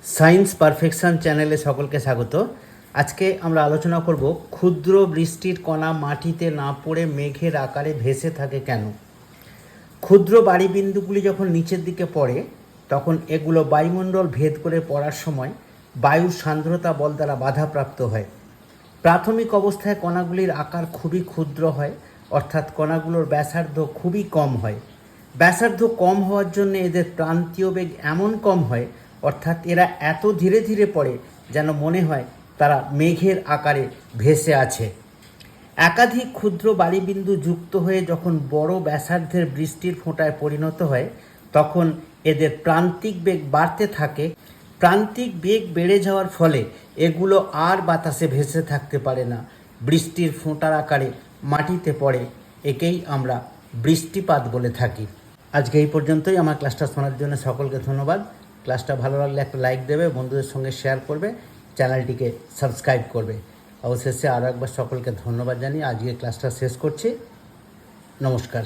Science perfection চ্যানেলে সকলকে স্বাগত। আজকে আমরা আলোচনা করব ক্ষুদ্র বৃষ্টির কণা মাটিতে না পড়ে মেঘের আকারে ভেসে থাকে কেন। ক্ষুদ্র বাড়িবিন্দুগুলি যখন নিচের দিকে পড়ে তখন এগুলো বায়ুমণ্ডল ভেদ করে পড়ার সময় বায়ুর সান্দ্রতা বল দ্বারা বাধাপ্রাপ্ত হয়। প্রাথমিক অবস্থায় কণাগুলির আকার খুবই ক্ষুদ্র হয়, অর্থাৎ কণাগুলোর ব্যাসার্ধ খুবই কম হয়। ব্যাসার্ধ কম হওয়ার জন্য এদের প্রান্তীয় বেগ এমন কম হয়, অর্থাৎ এরা এত ধীরে ধীরে পড়ে যেন মনে হয় তারা মেঘের আকারে ভেসে আছে। একাধিক ক্ষুদ্র বালিবিন্দু যুক্ত হয়ে যখন বড় ব্যাসার্ধের বৃষ্টির ফোঁটায় পরিণত হয় তখন এদের প্রান্তিক বেগ বাড়তে থাকে। প্রান্তিক বেগ বেড়ে যাওয়ার ফলে এগুলো আর বাতাসে ভেসে থাকতে পারে না, বৃষ্টির ফোঁটার আকারে মাটিতে পড়ে। একেই আমরা বৃষ্টিপাত বলে থাকি। আজকে এই পর্যন্তই। আমার ক্লাসটা শোনার জন্য সকলকে ধন্যবাদ। ক্লাসটা ভালো লাগলে একটা লাইক দেবে, বন্ধুদের সঙ্গে শেয়ার করবে, চ্যানেলটিকে সাবস্ক্রাইব করবে। অবশেষে আরও একবার সকলকে ধন্যবাদ জানিয়ে আজকে ক্লাসটা শেষ করছি। নমস্কার।